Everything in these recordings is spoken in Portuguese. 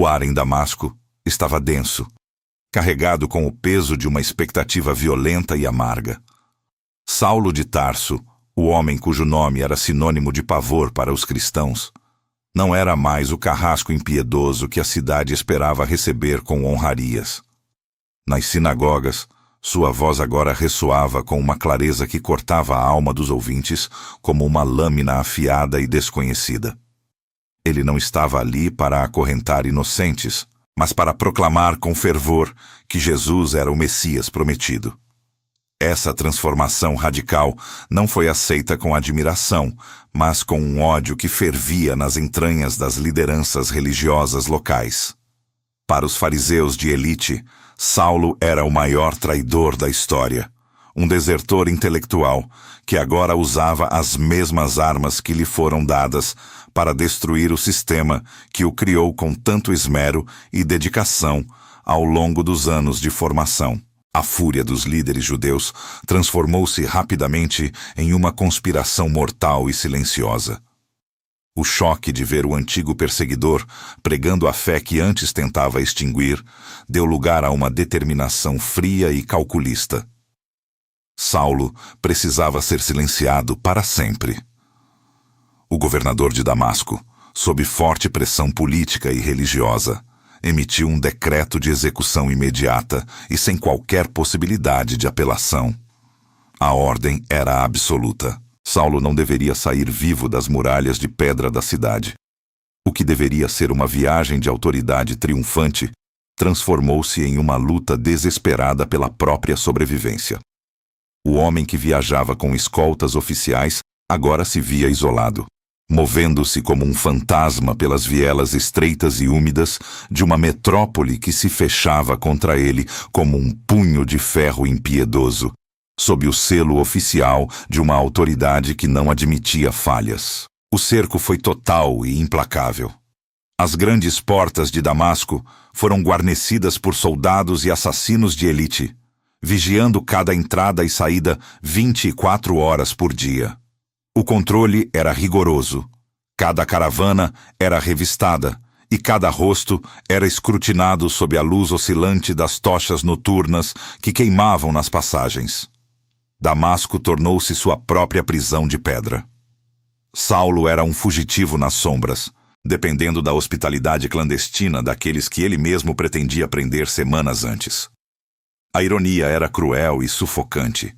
O ar em Damasco estava denso, carregado com o peso de uma expectativa violenta e amarga. Saulo de Tarso, o homem cujo nome era sinônimo de pavor para os cristãos, não era mais o carrasco impiedoso que a cidade esperava receber com honrarias. Nas sinagogas, sua voz agora ressoava com uma clareza que cortava a alma dos ouvintes como uma lâmina afiada e desconhecida. Ele não estava ali para acorrentar inocentes, mas para proclamar com fervor que Jesus era o Messias prometido. Essa transformação radical não foi aceita com admiração, mas com um ódio que fervia nas entranhas das lideranças religiosas locais. Para os fariseus de elite, Saulo era o maior traidor da história, um desertor intelectual que agora usava as mesmas armas que lhe foram dadas para destruir o sistema que o criou com tanto esmero e dedicação ao longo dos anos de formação. A fúria dos líderes judeus transformou-se rapidamente em uma conspiração mortal e silenciosa. O choque de ver o antigo perseguidor pregando a fé que antes tentava extinguir deu lugar a uma determinação fria e calculista. Saulo precisava ser silenciado para sempre. O governador de Damasco, sob forte pressão política e religiosa, emitiu um decreto de execução imediata e sem qualquer possibilidade de apelação. A ordem era absoluta. Saulo não deveria sair vivo das muralhas de pedra da cidade. O que deveria ser uma viagem de autoridade triunfante transformou-se em uma luta desesperada pela própria sobrevivência. O homem que viajava com escoltas oficiais agora se via isolado, movendo-se como um fantasma pelas vielas estreitas e úmidas de uma metrópole que se fechava contra ele como um punho de ferro impiedoso, sob o selo oficial de uma autoridade que não admitia falhas. O cerco foi total e implacável. As grandes portas de Damasco foram guarnecidas por soldados e assassinos de elite, vigiando cada entrada e saída 24 horas por dia. O controle era rigoroso. Cada caravana era revistada e cada rosto era escrutinado sob a luz oscilante das tochas noturnas que queimavam nas passagens. Damasco tornou-se sua própria prisão de pedra. Saulo era um fugitivo nas sombras, dependendo da hospitalidade clandestina daqueles que ele mesmo pretendia prender semanas antes. A ironia era cruel e sufocante.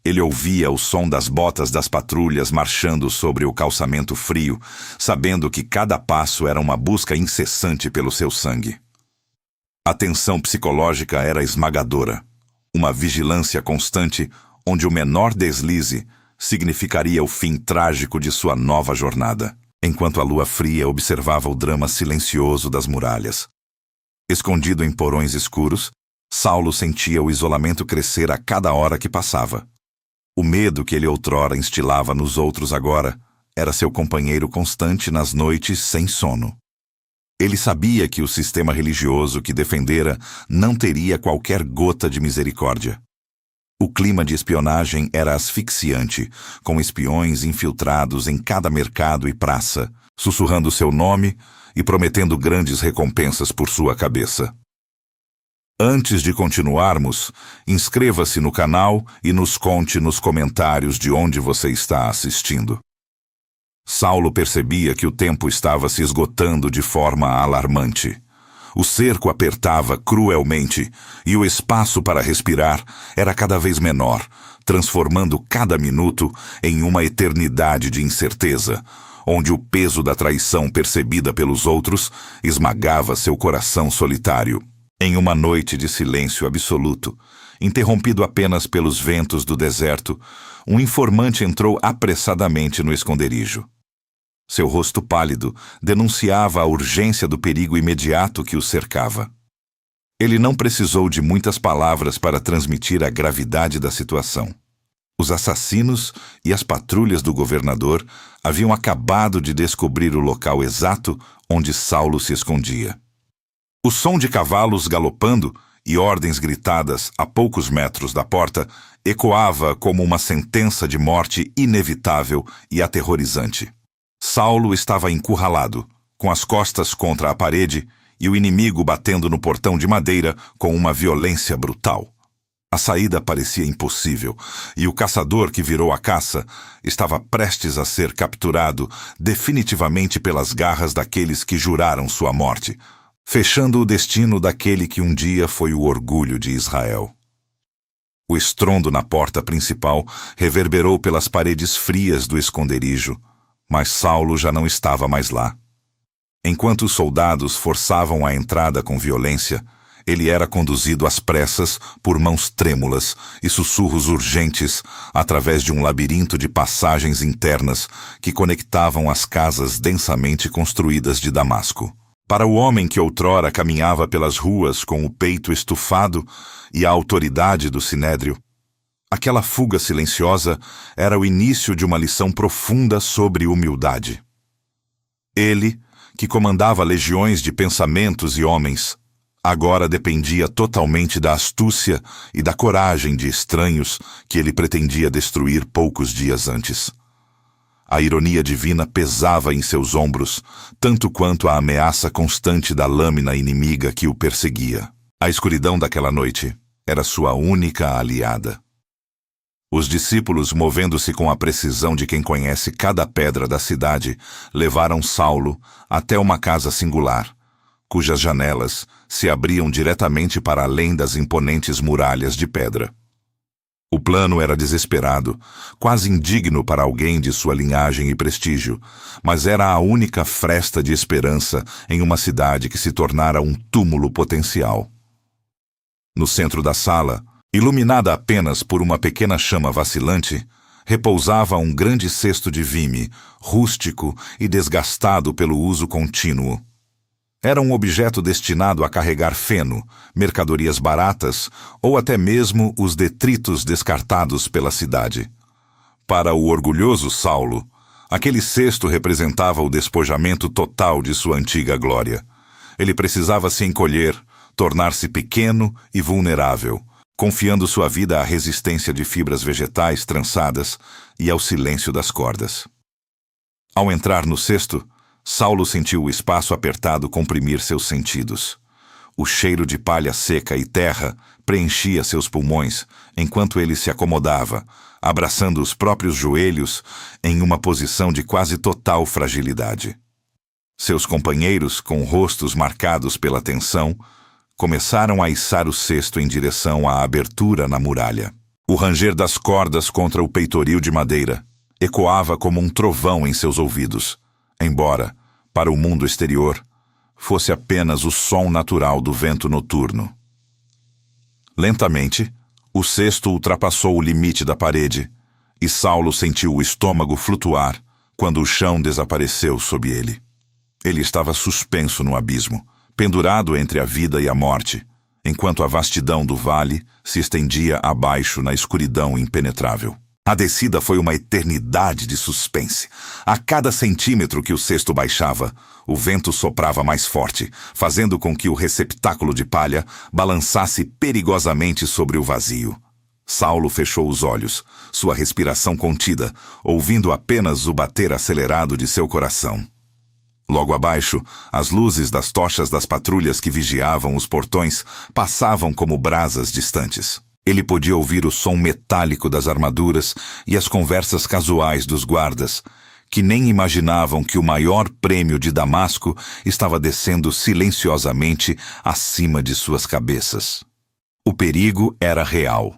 Ele ouvia o som das botas das patrulhas marchando sobre o calçamento frio, sabendo que cada passo era uma busca incessante pelo seu sangue. A tensão psicológica era esmagadora. Uma vigilância constante, onde o menor deslize significaria o fim trágico de sua nova jornada, enquanto a lua fria observava o drama silencioso das muralhas. Escondido em porões escuros, Saulo sentia o isolamento crescer a cada hora que passava. O medo que ele outrora instilava nos outros agora era seu companheiro constante nas noites sem sono. Ele sabia que o sistema religioso que defendera não teria qualquer gota de misericórdia. O clima de espionagem era asfixiante, com espiões infiltrados em cada mercado e praça, sussurrando seu nome e prometendo grandes recompensas por sua cabeça. Antes de continuarmos, inscreva-se no canal e nos conte nos comentários de onde você está assistindo. Saulo percebia que o tempo estava se esgotando de forma alarmante. O cerco apertava cruelmente e o espaço para respirar era cada vez menor, transformando cada minuto em uma eternidade de incerteza, onde o peso da traição percebida pelos outros esmagava seu coração solitário. Em uma noite de silêncio absoluto, interrompido apenas pelos ventos do deserto, um informante entrou apressadamente no esconderijo. Seu rosto pálido denunciava a urgência do perigo imediato que o cercava. Ele não precisou de muitas palavras para transmitir a gravidade da situação. Os assassinos e as patrulhas do governador haviam acabado de descobrir o local exato onde Saulo se escondia. O som de cavalos galopando e ordens gritadas a poucos metros da porta ecoava como uma sentença de morte inevitável e aterrorizante. Saulo estava encurralado, com as costas contra a parede e o inimigo batendo no portão de madeira com uma violência brutal. A saída parecia impossível, e o caçador que virou a caça estava prestes a ser capturado definitivamente pelas garras daqueles que juraram sua morte, fechando o destino daquele que um dia foi o orgulho de Israel. O estrondo na porta principal reverberou pelas paredes frias do esconderijo, mas Saulo já não estava mais lá. Enquanto os soldados forçavam a entrada com violência, ele era conduzido às pressas por mãos trêmulas e sussurros urgentes através de um labirinto de passagens internas que conectavam as casas densamente construídas de Damasco. Para o homem que outrora caminhava pelas ruas com o peito estufado e a autoridade do sinédrio, aquela fuga silenciosa era o início de uma lição profunda sobre humildade. Ele, que comandava legiões de pensamentos e homens, agora dependia totalmente da astúcia e da coragem de estranhos que ele pretendia destruir poucos dias antes. A ironia divina pesava em seus ombros, tanto quanto a ameaça constante da lâmina inimiga que o perseguia. A escuridão daquela noite era sua única aliada. Os discípulos, movendo-se com a precisão de quem conhece cada pedra da cidade, levaram Saulo até uma casa singular, cujas janelas se abriam diretamente para além das imponentes muralhas de pedra. O plano era desesperado, quase indigno para alguém de sua linhagem e prestígio, mas era a única fresta de esperança em uma cidade que se tornara um túmulo potencial. No centro da sala, iluminada apenas por uma pequena chama vacilante, repousava um grande cesto de vime, rústico e desgastado pelo uso contínuo. Era um objeto destinado a carregar feno, mercadorias baratas ou até mesmo os detritos descartados pela cidade. Para o orgulhoso Saulo, aquele cesto representava o despojamento total de sua antiga glória. Ele precisava se encolher, tornar-se pequeno e vulnerável, confiando sua vida à resistência de fibras vegetais trançadas e ao silêncio das cordas. Ao entrar no cesto, Saulo sentiu o espaço apertado comprimir seus sentidos. O cheiro de palha seca e terra preenchia seus pulmões enquanto ele se acomodava, abraçando os próprios joelhos em uma posição de quase total fragilidade. Seus companheiros, com rostos marcados pela tensão, começaram a içar o cesto em direção à abertura na muralha. O ranger das cordas contra o peitoril de madeira ecoava como um trovão em seus ouvidos, embora, para o mundo exterior, fosse apenas o som natural do vento noturno. Lentamente, o cesto ultrapassou o limite da parede, e Saulo sentiu o estômago flutuar quando o chão desapareceu sob ele. Ele estava suspenso no abismo, pendurado entre a vida e a morte, enquanto a vastidão do vale se estendia abaixo na escuridão impenetrável. A descida foi uma eternidade de suspense. A cada centímetro que o cesto baixava, o vento soprava mais forte, fazendo com que o receptáculo de palha balançasse perigosamente sobre o vazio. Saulo fechou os olhos, sua respiração contida, ouvindo apenas o bater acelerado de seu coração. Logo abaixo, as luzes das tochas das patrulhas que vigiavam os portões passavam como brasas distantes. Ele podia ouvir o som metálico das armaduras e as conversas casuais dos guardas, que nem imaginavam que o maior prêmio de Damasco estava descendo silenciosamente acima de suas cabeças. O perigo era real.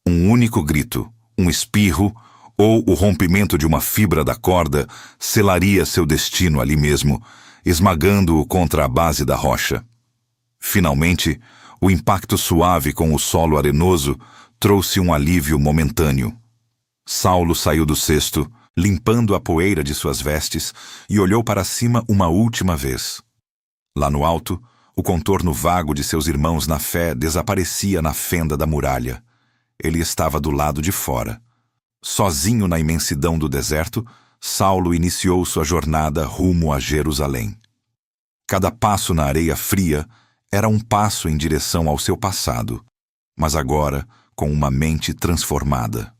Um único grito, um espirro ou o rompimento de uma fibra da corda selaria seu destino ali mesmo, esmagando-o contra a base da rocha. Finalmente, o impacto suave com o solo arenoso trouxe um alívio momentâneo. Saulo saiu do cesto, limpando a poeira de suas vestes, e olhou para cima uma última vez. Lá no alto, o contorno vago de seus irmãos na fé desaparecia na fenda da muralha. Ele estava do lado de fora. Sozinho na imensidão do deserto, Saulo iniciou sua jornada rumo a Jerusalém. Cada passo na areia fria era um passo em direção ao seu passado, mas agora com uma mente transformada.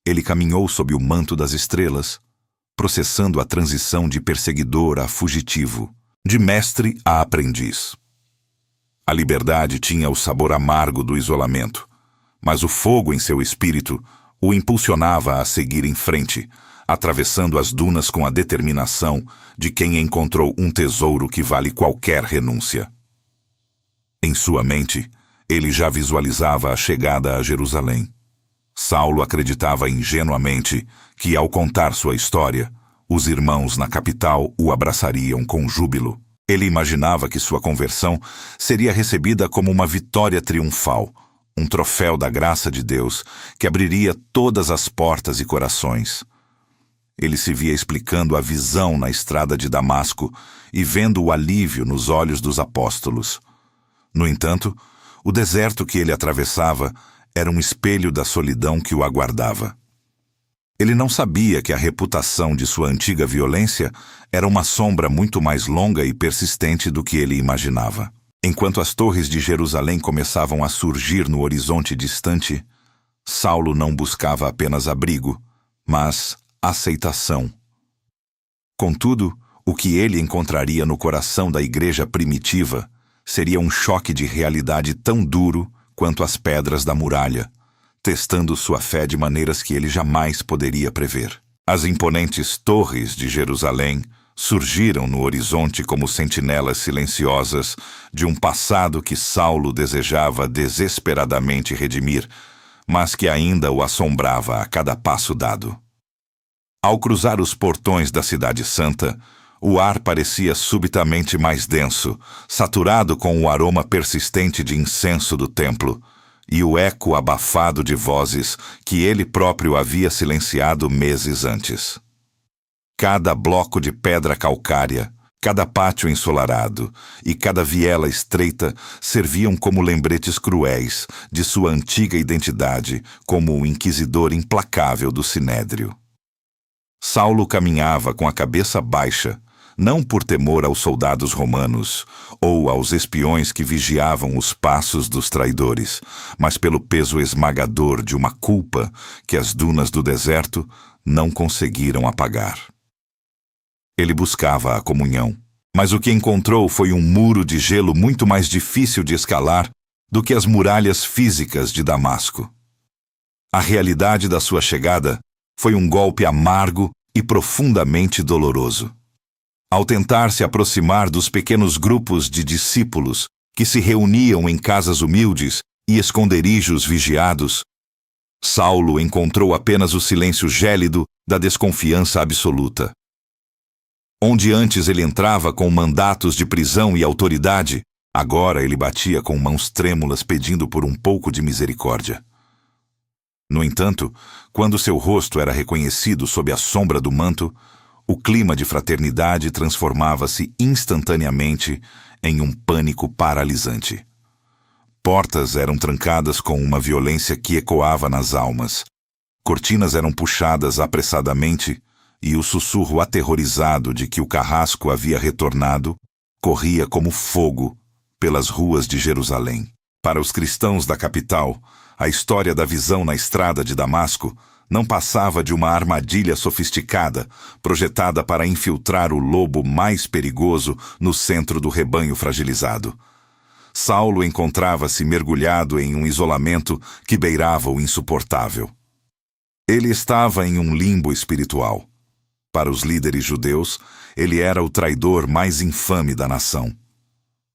Ele caminhou sob o manto das estrelas, processando a transição de perseguidor a fugitivo, de mestre a aprendiz. A liberdade tinha o sabor amargo do isolamento, mas o fogo em seu espírito o impulsionava a seguir em frente, atravessando as dunas com a determinação de quem encontrou um tesouro que vale qualquer renúncia. Em sua mente, ele já visualizava a chegada a Jerusalém. Saulo acreditava ingenuamente que, ao contar sua história, os irmãos na capital o abraçariam com júbilo. Ele imaginava que sua conversão seria recebida como uma vitória triunfal, um troféu da graça de Deus que abriria todas as portas e corações. Ele se via explicando a visão na estrada de Damasco e vendo o alívio nos olhos dos apóstolos. No entanto, o deserto que ele atravessava era um espelho da solidão que o aguardava. Ele não sabia que a reputação de sua antiga violência era uma sombra muito mais longa e persistente do que ele imaginava. Enquanto as torres de Jerusalém começavam a surgir no horizonte distante, Saulo não buscava apenas abrigo, mas aceitação. Contudo, o que ele encontraria no coração da igreja primitiva seria um choque de realidade tão duro quanto as pedras da muralha, testando sua fé de maneiras que ele jamais poderia prever. As imponentes torres de Jerusalém surgiram no horizonte como sentinelas silenciosas de um passado que Saulo desejava desesperadamente redimir, mas que ainda o assombrava a cada passo dado. Ao cruzar os portões da Cidade Santa, o ar parecia subitamente mais denso, saturado com o aroma persistente de incenso do templo e o eco abafado de vozes que ele próprio havia silenciado meses antes. Cada bloco de pedra calcária, cada pátio ensolarado e cada viela estreita serviam como lembretes cruéis de sua antiga identidade como o inquisidor implacável do Sinédrio. Saulo caminhava com a cabeça baixa, não por temor aos soldados romanos ou aos espiões que vigiavam os passos dos traidores, mas pelo peso esmagador de uma culpa que as dunas do deserto não conseguiram apagar. Ele buscava a comunhão, mas o que encontrou foi um muro de gelo muito mais difícil de escalar do que as muralhas físicas de Damasco. A realidade da sua chegada foi um golpe amargo e profundamente doloroso. Ao tentar se aproximar dos pequenos grupos de discípulos que se reuniam em casas humildes e esconderijos vigiados, Saulo encontrou apenas o silêncio gélido da desconfiança absoluta. Onde antes ele entrava com mandatos de prisão e autoridade, agora ele batia com mãos trêmulas pedindo por um pouco de misericórdia. No entanto, quando seu rosto era reconhecido sob a sombra do manto, o clima de fraternidade transformava-se instantaneamente em um pânico paralisante. Portas eram trancadas com uma violência que ecoava nas almas. Cortinas eram puxadas apressadamente e o sussurro aterrorizado de que o carrasco havia retornado corria como fogo pelas ruas de Jerusalém. Para os cristãos da capital, a história da visão na estrada de Damasco não passava de uma armadilha sofisticada, projetada para infiltrar o lobo mais perigoso no centro do rebanho fragilizado. Saulo encontrava-se mergulhado em um isolamento que beirava o insuportável. Ele estava em um limbo espiritual. Para os líderes judeus, ele era o traidor mais infame da nação.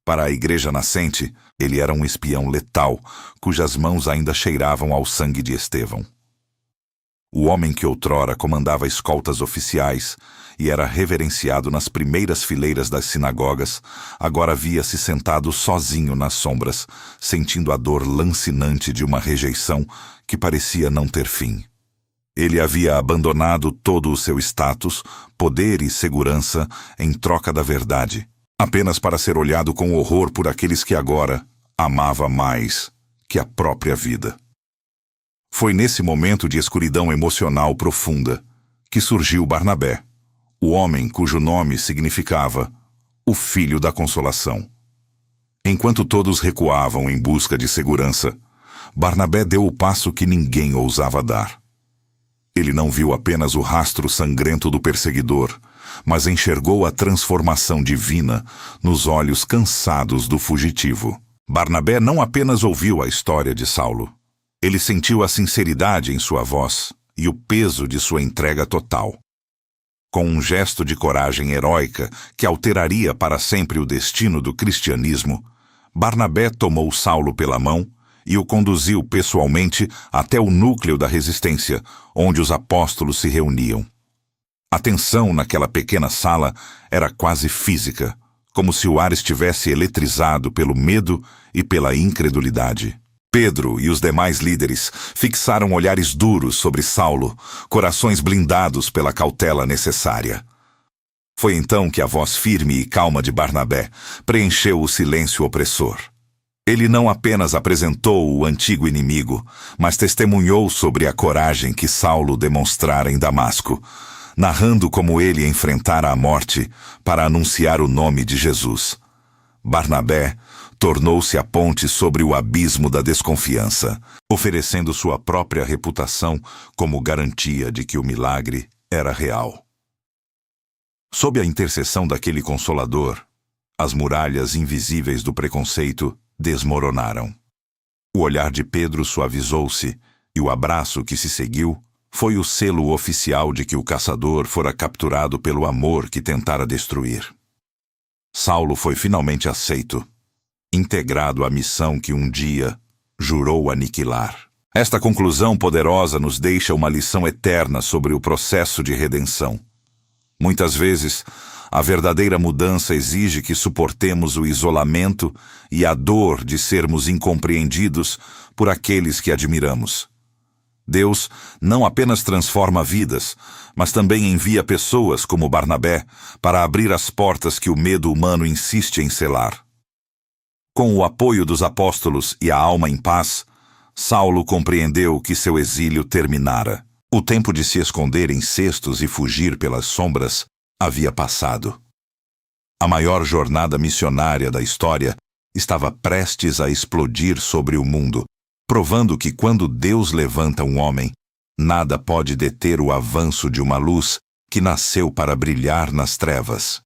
Para a igreja nascente, ele era um espião letal, cujas mãos ainda cheiravam ao sangue de Estevão. O homem que outrora comandava escoltas oficiais e era reverenciado nas primeiras fileiras das sinagogas, agora via-se sentado sozinho nas sombras, sentindo a dor lancinante de uma rejeição que parecia não ter fim. Ele havia abandonado todo o seu status, poder e segurança em troca da verdade, apenas para ser olhado com horror por aqueles que agora amava mais que a própria vida. Foi nesse momento de escuridão emocional profunda que surgiu Barnabé, o homem cujo nome significava o Filho da Consolação. Enquanto todos recuavam em busca de segurança, Barnabé deu o passo que ninguém ousava dar. Ele não viu apenas o rastro sangrento do perseguidor, mas enxergou a transformação divina nos olhos cansados do fugitivo. Barnabé não apenas ouviu a história de Saulo. Ele sentiu a sinceridade em sua voz e o peso de sua entrega total. Com um gesto de coragem heróica que alteraria para sempre o destino do cristianismo, Barnabé tomou Saulo pela mão e o conduziu pessoalmente até o núcleo da resistência, onde os apóstolos se reuniam. A tensão naquela pequena sala era quase física, como se o ar estivesse eletrizado pelo medo e pela incredulidade. Pedro e os demais líderes fixaram olhares duros sobre Saulo, corações blindados pela cautela necessária. Foi então que a voz firme e calma de Barnabé preencheu o silêncio opressor. Ele não apenas apresentou o antigo inimigo, mas testemunhou sobre a coragem que Saulo demonstrara em Damasco, narrando como ele enfrentara a morte para anunciar o nome de Jesus. Barnabé tornou-se a ponte sobre o abismo da desconfiança, oferecendo sua própria reputação como garantia de que o milagre era real. Sob a intercessão daquele Consolador, as muralhas invisíveis do preconceito desmoronaram. O olhar de Pedro suavizou-se e o abraço que se seguiu foi o selo oficial de que o caçador fora capturado pelo amor que tentara destruir. Saulo foi finalmente aceito, integrado à missão que um dia jurou aniquilar. Esta conclusão poderosa nos deixa uma lição eterna sobre o processo de redenção. Muitas vezes, a verdadeira mudança exige que suportemos o isolamento e a dor de sermos incompreendidos por aqueles que admiramos. Deus não apenas transforma vidas, mas também envia pessoas como Barnabé para abrir as portas que o medo humano insiste em selar. Com o apoio dos apóstolos e a alma em paz, Saulo compreendeu que seu exílio terminara. O tempo de se esconder em cestos e fugir pelas sombras havia passado. A maior jornada missionária da história estava prestes a explodir sobre o mundo, provando que quando Deus levanta um homem, nada pode deter o avanço de uma luz que nasceu para brilhar nas trevas.